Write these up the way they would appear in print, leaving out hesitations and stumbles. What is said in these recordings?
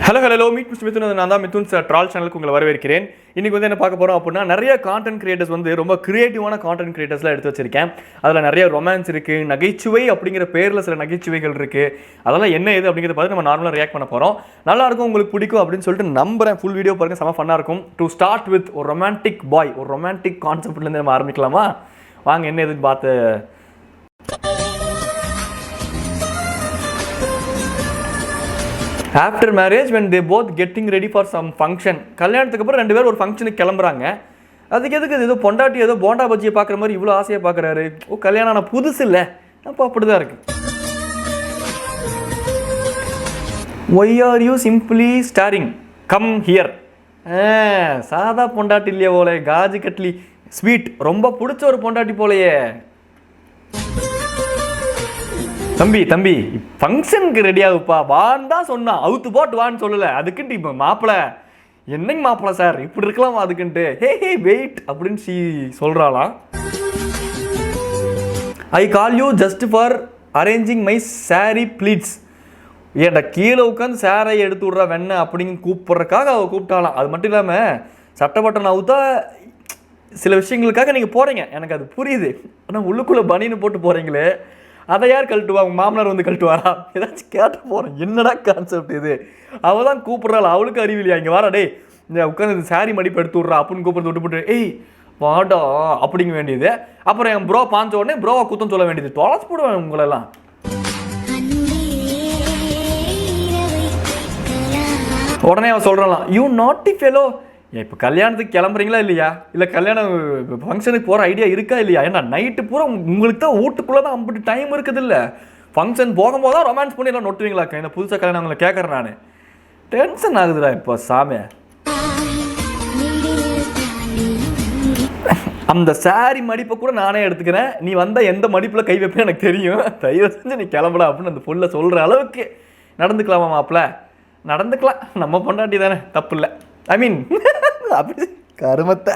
Hello meet mister Mithun. நான் தான் Mithun sir troll சேனலுக்கு உங்களை வரவேற்கிறேன். இன்றைக்கி என்ன பார்க்க போகிறோம் அப்படின்னா, நிறைய கான்டென்ட் கிரியேட்டர்ஸ் ரொம்ப கிரியேட்டிவான கான்டென்ட் கிரியேட்டர்ஸ்லாம் எடுத்து வச்சிருக்கேன். அதில் நிறைய ரொமான்ஸ் இருக்குது, நகைச்சுவை அப்படிங்கிற பேரில் சில நகைச்சுவைகள் இருக்குது. அதெல்லாம் என்ன ஏது அப்படிங்கிறத பார்த்து நம்ம நார்மலாக ரியாக்ட் பண்ண போகிறோம். நல்லாயிருக்கும், உங்களுக்கு பிடிக்கும் அப்படின்னு சொல்லிட்டு நம்புறேன். ஃபுல் வீடியோ பாருங்கள், செம ஃபன்னாக இருக்கும். டு ஸ்டார்ட் வித் ஒரு ரொமான்டிக் பாய், ஒரு ரொமான்டிக் கான்செப்ட்லேருந்து நம்ம ஆரம்பிக்கலாமா? வாங்க என்ன எதுன்னு பார்த்து. After marriage when they both getting ready for some function. கல்யாணத்துக்கு அப்புறம் ரெண்டு பேரும் ஒரு ஃபங்க்ஷனுக்கு கிளம்புறாங்க. அதுக்கு எதுக்கு ஏதோ பொண்டாட்டி ஏதோ போண்டா பஜ்ஜியை பார்க்குற மாதிரி இவ்வளோ ஆசையாக பார்க்குறாரு? ஓ, கல்யாணம் ஆனால் புதுசு இல்லை, அப்போ அப்படி தான் இருக்கு. Why are you simply staring, come here. சாதா பொண்டாட்டி இல்லையா போல, காஜி கட்லி ஸ்வீட், ரொம்ப பிடிச்ச ஒரு பொண்டாட்டி போலையே. தம்பி ஃபங்க்ஷனுக்கு ரெடி ஆகுப்பா, வான்னு தான் சொன்னான், அவுத்து போட்டு வான்னு சொல்லலை. அதுக்குன்ட்டு இப்போ மாப்பிள்ளை என்னங்க மாப்பிள்ளை சார் இப்படி இருக்கலாம், அதுக்குன்ட்டு ஹே வெயிட் அப்படின்னு சொல்கிறாளாம். I call you just for arranging my sari pleats. ஏன்டா கீழே உட்காந்து சாரை எடுத்து விட்றா வெண்ணை அப்படின்னு கூப்பிட்றதுக்காக அவள் கூப்பிட்டாலாம். அது மட்டும் இல்லாமல் சட்டப்பட்டன் அவுத்தா சில விஷயங்களுக்காக நீங்கள் போகிறீங்க, எனக்கு அது புரியுது. ஆனால் உள்ளுக்குள்ளே பனின்னு போட்டு போகிறீங்களே, அதை யார் கழட்டுவா? உங்கள் மாமனார் வந்து கழட்டுவாரா? ஏதாச்சும் கேட்டு போகிறேன், என்னடா கான்செப்ட் இது? அவள் தான் கூப்பிட்றாள், அவளுக்கு அறிவில்லையா? இங்கே வாடா டே, இந்த உட்காந்து சாரி மடிப்பு எடுத்து விட்றா அப்படின்னு கூப்பிட்டு விட்டுப்பட்டு ஏய் வாடா அப்படிங்க வேண்டியது. அப்புறம் என் ப்ரோ பாஞ்ச உடனே ப்ரோவை குத்தம் சொல்ல வேண்டியது. தொலைச்சு போடுவேன் உங்களெல்லாம். உடனே அவன் சொல்கிறான், யூ நாட்டி ஃபெலோ. இப்போ கல்யாணத்துக்கு கிளம்புறீங்களா இல்லையா, இல்லை கல்யாணம் ஃபங்க்ஷனுக்கு போகிற ஐடியா இருக்கா இல்லையா? ஏன்னா நைட்டு பூரா உங்களுக்கு தான் வீட்டுக்குள்ளே தான் அப்படி டைம் இருக்குது இல்லை. ஃபங்க்ஷன் போகும்போது தான் ரொமான்ஸ் பண்ணி எல்லாம் நொட்டுவீங்களா? இந்த புதுசாக கல்யாணம் அவங்களை கேட்குறேன் நான். டென்ஷன் ஆகுதுடா இப்போ சாமி. அந்த சாரி மடிப்பை கூட நானே எடுத்துக்கிறேன், நீ வந்தால் எந்த மடிப்பில் கை வைப்பேன் எனக்கு தெரியும், தயவு செஞ்சு நீ கிளம்பலாம் அப்படின்னு அந்த பொண்ணை சொல்கிற அளவுக்கு நடந்துக்கலாமா மாப்பிள்ள? நடந்துக்கலாம், நம்ம பொண்டாட்டி தானே, தப்பு இல்லை. ஐ மீன் அப்படி கருமத்தை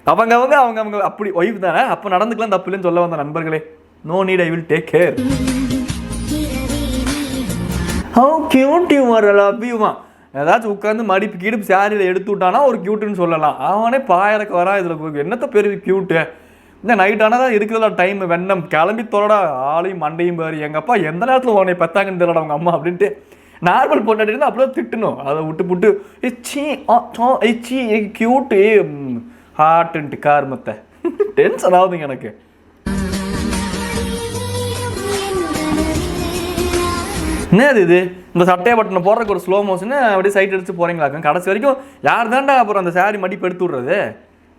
அவங்க அப்படி ஒய்ஃப் தானே, அப்போ நடந்துக்கலாம், தப்பு இல்லைன்னு சொல்ல வந்த நண்பர்களே. No need, I will take care. How cute you are, love யூமா. ஏதாச்சும் உட்காந்து மடிப்பு கீடுப்பு சாரியில் எடுத்து விட்டானா ஒரு கியூட்டுன்னு சொல்லலாம். அவனே பாயறக்கு வரா, இதில் என்னத்த பெரிய கியூட்டு? இந்த நைட் ஆனால் தான் இருக்கிறதா டைம், வெண்ணம் கிளம்பி தொலைடா, ஆளையும் மண்டையும் பாரு. எங்கள் அப்பா எந்த நேரத்தில் உன்னை பெத்தாங்கன்னு தெரியல அவங்க அம்மா அப்படின்ட்டு நார்மல் பொண்டாட்டி இருந்தால் அப்படியே திட்டணும். அதை விட்டு இச்சி கியூட்டு ஹார்ட்டுன்ட்டு கார்மத்தை டென்ஷன் ஆகுதுங்க எனக்கு. என்ன இது இந்த சட்டையை பட்டனை போடுறதுக்கு ஒரு ஸ்லோ மோஷன்னு அப்படியே சைட் அடிச்சு போகிறீங்களாக்கும். கடைசி வரைக்கும் யார் தாண்டா அப்புறம் அந்த சாரி மடிப்பு எடுத்து விட்றது?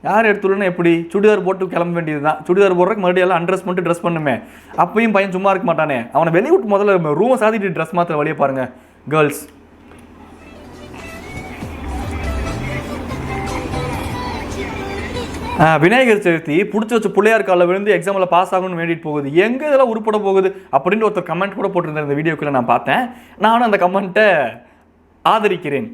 யார் எடுத்து விடணும்? எப்படி சுடிதார் போட்டு கிளம்ப வேண்டியது தான். சுடிதார் போடுறதுக்கு மறுபடியும் எல்லாம் அன்ட்ரெஸ் பண்ணிட்டு ட்ரெஸ் பண்ணுமே. அப்பயும் பையன் சும்மா இருக்க மாட்டானே, அவனை வெளியே விட்டு முதல்ல ரூமை சாத்திட்டு ட்ரெஸ் மாத்திர வழியே பாருங்க கேர்ள்ஸ். விநாயகர் சதுர்த்தி பிடிச்சி வச்ச பிள்ளையார் காலில் விழுந்து எக்ஸாமில் பாஸ் ஆகணும்னு வேண்டிட்டு போகுது. எங்கே இதெல்லாம் உருப்பட போகுது அப்படின்னு ஒருத்தர் கமெண்ட் கூட போட்டிருந்தேன் இந்த வீடியோக்குள்ளே நான் பார்த்தேன். நானும் அந்த கமெண்ட்டை ஆதரிக்கிறேன்.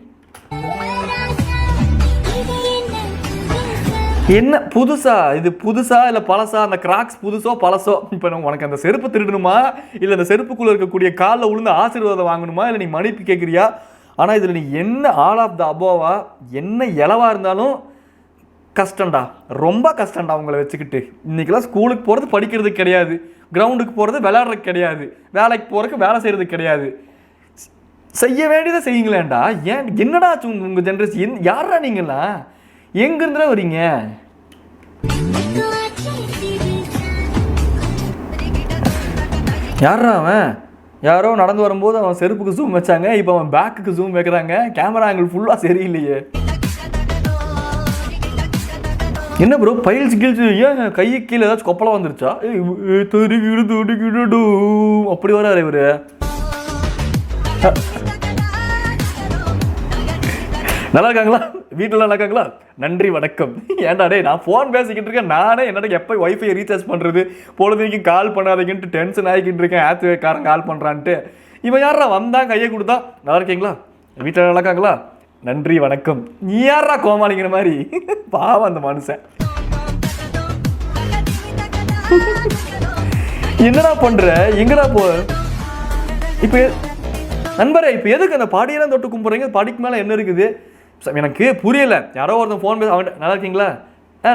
என்ன புதுசா இது, புதுசா இல்லை பழசா? அந்த கிராக்ஸ் புதுசோ பழசோ? இப்போ உனக்கு அந்த செருப்பு திருடணுமா, இல்லை அந்த செருப்புக்குள்ளே இருக்கக்கூடிய காலில் விழுந்து ஆசீர்வாதம் வாங்கணுமா, இல்லை நீ மன்னிப்பு கேட்குறியா? ஆனால் இதில் நீ என்ன ஆல் ஆஃப் த அபோவா, என்ன இலவா இருந்தாலும் கஷ்டம்டா, ரொம்ப கஷ்டம்டா உங்களை வச்சுக்கிட்டு. இன்றைக்கெல்லாம் ஸ்கூலுக்கு போகிறது படிக்கிறதுக்கு கிடையாது, கிரவுண்டுக்கு போகிறது விளையாடுறதுக்கு கிடையாது, வேலைக்கு போகிறதுக்கு வேலை செய்கிறதுக்கு கிடையாது. செய்ய வேண்டியதை செய்யுங்களேன்டா. ஏன் என்னடா உங்கள் ஜென்ரேஷன்? யாரா நீங்களாம்? எங்கிருந்துடா வரீங்க? யாரா அவன்? யாரோ நடந்து வரும்போது அவன் செருப்புக்கு ஜூம் வச்சாங்க, இப்போ அவன் பேக்குக்கு ஜூம் வைக்கிறாங்க. கேமரா ஆங்கிள் ஃபுல்லாக சரியில்லையே. என்ன ப்ரோ பைல்ஸ் கில்ஸ்? ஏன் கையை கீழே ஏதாச்சும் கொப்பளம் வந்துருச்சா? அப்படி வராரு இவரு. நல்லா இருக்காங்களா? வீட்டில் நல்லா இருக்காங்களா? நன்றி வணக்கம். ஏன்டா டே, நான் ஃபோன் பேசிக்கிட்டு இருக்கேன், நானே என்னடா எப்போ ஒய்ஃபை ரீசார்ஜ் பண்ணுறது, பொழுதுக்கு கால் பண்ணாதீங்கன்ட்டு டென்ஷன் ஆகிக்கிட்டு இருக்கேன். ஆத்வேக்காரன் கால் பண்ணுறான்ட்டு. இவன் யாரா வந்தான் கையை கொடுத்தா, நல்லா இருக்கீங்களா, வீட்டில் நல்லா இருக்காங்களா, நன்றி வணக்கம். நீ யாரா கோமாளிங்கிற மாதிரி? பாவம் அந்த மனுஷன். என்னடா பண்ற, எங்கடா போ? இப்போ நண்பரே இப்போ எதுக்கு அந்த படியெல்லாம் தொட்டு கும்பிட்றீங்க? படிக்கு மேலே என்ன இருக்குது எனக்கு புரியல. யாரோ ஒருத்தன் ஃபோன் பேச அவன் நல்லா இருக்கீங்களா,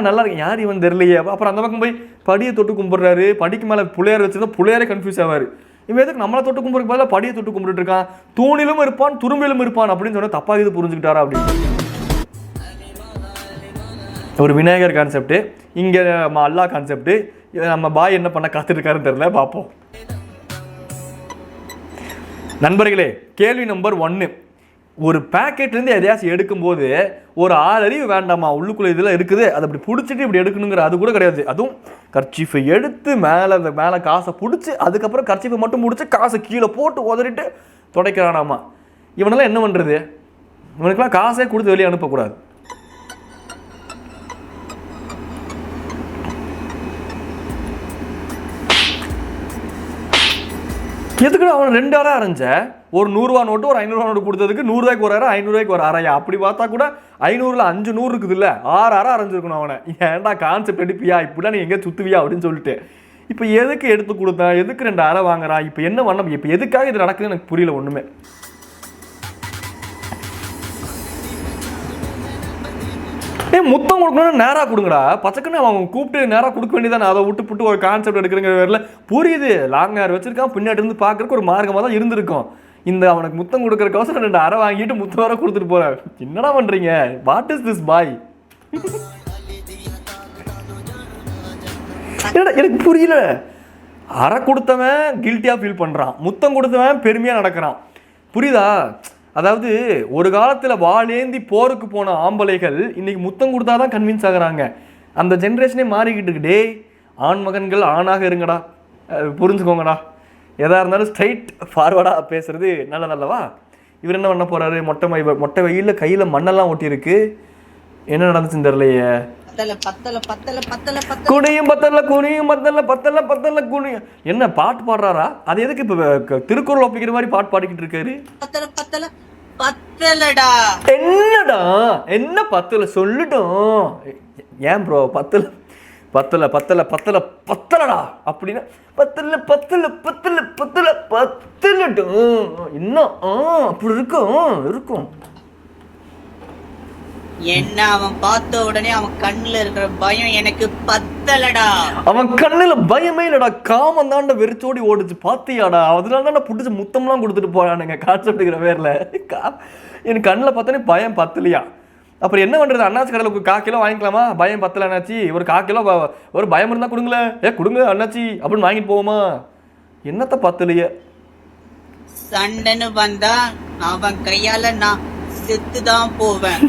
நல்லா இருக்கேன், யார் இவன் தெரியலையே. அப்புறம் அந்த பக்கம் போய் படியை தொட்டு கும்பிட்றாரு. படிக்கு மேலே புள்ளையார் வச்சுருந்தா புள்ளையாரே கன்ஃபியூஸ் ஆவார். இவன் எதுக்கு நம்மளை தொட்டு கும்பிட்றதுக்கு பதிலாக படியை தொட்டு கும்பிட்டு இருக்கான்? தூணிலும் இருப்பான் துரும்பிலும் இருப்பான் அப்படின்னு சொன்னால் தப்பாக இது புரிஞ்சுக்கிட்டாரா அப்படின்னு ஒரு விநாயகர் கான்செப்ட், இங்கே அல்லா கான்செப்ட். நம்ம பாய் என்ன பண்ண காத்துருக்காருன்னு தெரியல, பார்ப்போம். நண்பர்களே, கேள்வி நம்பர் 1, ஒரு பேக்கெட்லேருந்து எதையாச்சும் எடுக்கும்போது ஒரு 6 அறிவு வேண்டாமா? உள்ளுக்குள்ளே இதெல்லாம் இருக்குது, அதை அப்படி பிடிச்சிட்டு இப்படி எடுக்கணுங்கிற அது கூட கிடையாது. அதுவும் கர்ச்சீஃபை எடுத்து மேலே காசை பிடிச்சி அதுக்கப்புறம் கர்ச்சீஃபை மட்டும் முடிச்சு காசை கீழே போட்டு உதறிட்டு துடைக்கிறானாமா. இவனெல்லாம் என்ன பண்ணுறது? இவனுக்கெல்லாம் காசே கொடுத்து வெளியே அனுப்பக்கூடாது. எதுக்கு அவன் 2 அறை அரைஞ்ச? ஒரு 100 ரூபா நோட்டு ஒரு 500 ரூபா நோட்டு கொடுத்ததுக்கு 100 ரூபாய்க்கு ஒரு அறை 500 ரூபாய்க்கு ஒரு அறையா? அப்படி பார்த்தா கூட 500ல் 5 100 இருக்குது இல்லை, 6 அறை அரைஞ்சிருக்கணும் அவனை. ஏன்டா கான்செப்ட் எடுப்பியா, இப்படிலாம் நீ எங்கே சுற்றுவியா அப்படின்னு சொல்லிட்டு. இப்போ எதுக்கு எடுத்து கொடுத்தேன், எதுக்கு 2 அறை வாங்குறான், இப்போ என்ன பண்ண, இப்போ எதுக்காக இது நடக்குதுன்னு எனக்கு புரியல ஒன்றுமே. முத்தம் கொடுக்கணும்னா நேராக கொடுங்கடா. பச்சைக்குன்னு அவங்க கூப்பிட்டு நேராக கொடுக்க வேண்டியதான். அதை விட்டு ஒரு கான்செப்ட் எடுக்கிறங்கிற வேரில் புரியுது. லாங் ஹேர் வச்சிருக்கான், பின்னாடி இருந்து பார்க்கறதுக்கு ஒரு மார்க்கமாக தான் இருந்திருக்கும். இந்த அவனுக்கு முத்தம் கொடுக்கறக்கோசரம் 2 அறை வாங்கிட்டு முத்தம் வர கொடுத்துட்டு போகிறேன். என்னடா பண்ணுறீங்க? What is this boy? எனக்கு புரியல. அறை கொடுத்தவன் கில்ட்டியாக ஃபீல் பண்ணுறான், முத்தம் கொடுத்தவன் பெருமையாக நடக்கிறான். புரியுதா? அதாவது ஒரு காலத்தில் வாழேந்தி போருக்கு போன ஆம்பளைகள் இன்னைக்கு முத்தம் கொடுத்தா தான் கன்வின்ஸ் ஆகுறாங்க. அந்த ஜென்ரேஷனே மாறிக்கிட்டு இருக்கு. டே ஆண் மகன்கள் ஆணாக இருங்கடா, புரிஞ்சுக்கோங்கடா. எதாக இருந்தாலும் ஸ்ட்ரைட் ஃபார்வர்டாக பேசுறது நல்லதல்லவா? இவர் என்ன பண்ண போகிறாரு? மொட்டை வெயிலில் கையில் மண்ணெல்லாம் ஒட்டியிருக்கு. என்ன நடந்துச்சுன்னு தெரியலையே. குனியும் பத்தல குனியும் பத்தல பத்தல பத்தல குனியும். என்ன பாட்டு பாடுறாரா? அது எதுக்கு இப்ப திருக்குறள் ஒப்பிக்கிற மாதிரி பாட்டு பாடிக்கிட்டு இருக்காரு? என்னடா என்ன பத்தல சொல்லிட்டோம். ஏன் ப்ரோ பத்தல பத்தல பத்தல பத்தல பத்தலடா அப்படின்னா பத்தல பத்தல பத்தல பத்தல பத்தலட்டும். இன்னும் அப்படி இருக்கும். என்ன அவன் பார்த்த உடனே அவன் கண்ணுல இருக்கிற பயம் எனக்கு பத்தலடா. அவன் கண்ணுல பயமே இல்லடா, காமம் தாண்ட வெறிச்சோடி ஓடுச்சு. பாத்தியாடா? அதனால தான் பிடிச்சி முத்தம்லாம் கொடுத்துட்டு போறானுங்க கான்செப்டுங்கிற பேர்ல. எனக்கு கண்ணில் பார்த்தோன்னே பயம் பத்தலையா? அப்புறம் என்ன பண்றது? அண்ணாச்சி கடையில் 1/4 கிலோ வாங்கிக்கலாமா? பயம் பத்தல அண்ணாச்சி, ஒரு 1/4 கிலோ ஒரு பயம் இருந்தா கொடுங்களேன். கொடுங்க அண்ணாச்சி அப்படின்னு வாங்கிட்டு போவோமா? என்னத்த பத்தலையே? சண்டைன்னு வந்தா அவன் கையால நான் செத்துதான் போவேன்.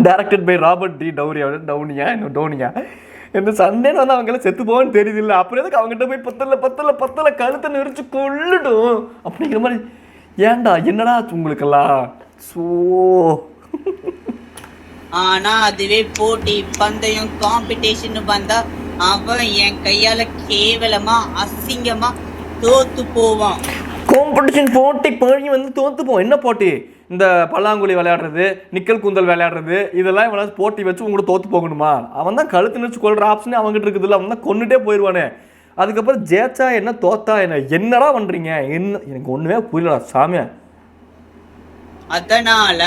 டைரக்டட் பை ராபர்ட் டி டவுனியா இந்த சண்டேன்னு வந்து அவங்களாம் செத்து போவான்னு தெரியுது இல்லை. அப்புறம் எதுக்கு அவங்ககிட்ட போய் பத்தல பத்தல பத்தல கழுத்தை நெரிச்சு கொள்ளுடும் அப்படிங்கிற மாதிரி. ஏன்டா என்னடா உங்களுக்கெல்லாம் சோ. ஆனா அதுவே போட்டி பந்தயம் காம்படிஷன் வந்தா அவன் என் கையால கேவலமா அசிங்கமா தோத்து போவான். காம்படிஷன் போட்டி பழி வந்து தோத்து போவோம். என்ன போட்டி? இந்த பல்லாங்குழி விளையாடுறது, நிக்கல் கூந்தல் விளையாடுறது, இதெல்லாம் இவனால போட்டி வச்சு உங்களுக்கு தோத்து போகணுமா? அவன் தான் கழுத்து நிறுச்சு கொள்ற ஆப்ஷனே அவங்ககிட்ட இருக்குது இல்லை. அவன் தான் கொண்டுட்டே போயிடுவானே. அதுக்கப்புறம் ஜெயிச்சா என்ன தோத்தா என்ன? என்னடா பண்றீங்க? என்ன எனக்கு ஒண்ணுமே புரியலடா சாமியா. அதனால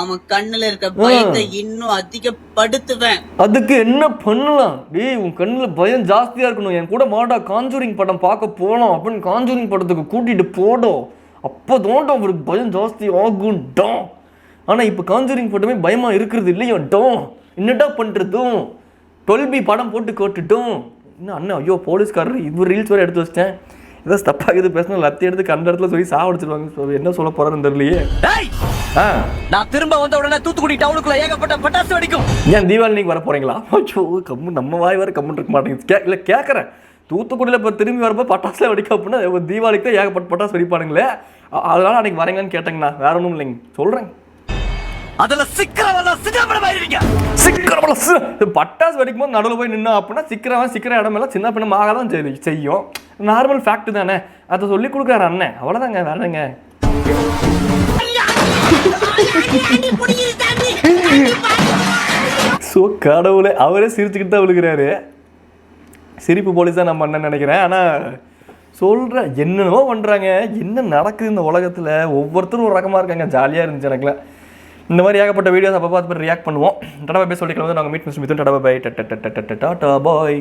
அவன் கண்ணுல இருக்க பயத்தை இன்னும் அதிகப்படுத்துவேன். அதுக்கு என்ன பண்ணலாம்? டேய் உன் கண்ணுல பயம் ஜாஸ்தியா இருக்கணும். என் கூட மாடா காஞ்சூரிங் படம் பார்க்க போனோம் அப்படின்னு காஞ்சூரிங் படத்துக்கு கூட்டிட்டு போடும். அப்போ தோண்டும் அவருக்கு பயம் ஜாஸ்தி ஆகும் டம். ஆனா இப்போ காஞ்சூரிங் படமே பயமா இருக்கிறது இல்லையோ டம். என்னடா பண்றதும் 12B படம் போட்டு கேட்டுட்டோம். இன்னும் அண்ணன் ஐயோ போலீஸ்காரர் இது ரீல்ஸ் வேறு எடுத்து வச்சிட்டேன். ஏதோ தப்பாக இது பேசணும் லத்தி எடுத்து கண்ட இடத்துல சொல்லி சாவடிச்சிருவாங்க. என்ன சொல்ல போறாருன்னு தெரியலையே. நான் திரும்ப வந்த உடனே தூத்துக்குடி டவுனுக்குள்ள ஏகப்பட்ட பட்டாசு வெடிக்கும். ஏன் தீபாவளி நீங்க வர போறீங்களா? ஐயோ கம்மு நம்ம வாய் வர கம்முன்னு இருக்க மாட்டேங்குது. இல்லை கேட்குறேன், தூத்துக்குடியில் இப்போ திரும்பி வரப்போ பட்டாசுலாம் வெடிக்க அப்படின்னா தீபாவளிக்கு தான் ஏகப்பட்ட பட்டாசு வெடிப்பானுங்களே. அதனால அன்னைக்கு வரீங்கன்னு கேட்டேங்கண்ணா, வேற ஒன்றும் இல்லைங்க. சொல்றேன் அதில் பட்டாசு வெடிக்கும் போது நடுவில் போய் நின்னா அப்படின்னா சிக்கிற இடமெல்லாம் சின்ன பின்னமாக தான் செய்யும். நார்மல் ஃபேக்ட் தானே, அதை சொல்லி கொடுக்குறாரு அண்ணன். அவ்வளோதாங்க, வேறங்க. ஸோ கடவுளே அவரே சிரிச்சுக்கிட்டு தான் விழுகிறாரு. சிரிப்பு போலீஸ் தான் நம்ம அண்ணன் நினைக்கிறேன். ஆனால் சொல்கிறேன் என்னென்னமோ பண்ணுறாங்க. என்ன நடக்குது இந்த உலகத்தில்? ஒவ்வொருத்தரும் ஒரு ரகமாக இருக்காங்க. ஜாலியாக இருந்துச்சு எனக்குல. இந்த மாதிரி ஏகப்பட்ட வீடியோஸ் அப்போ பார்த்து ரியாக்ட் பண்ணுவோம். டடா பாய் சொல்லிக்கலாம். நாங்கள் மீட் மிஸ்டர் மிதுன். டடா பாய். டாடா பாய்.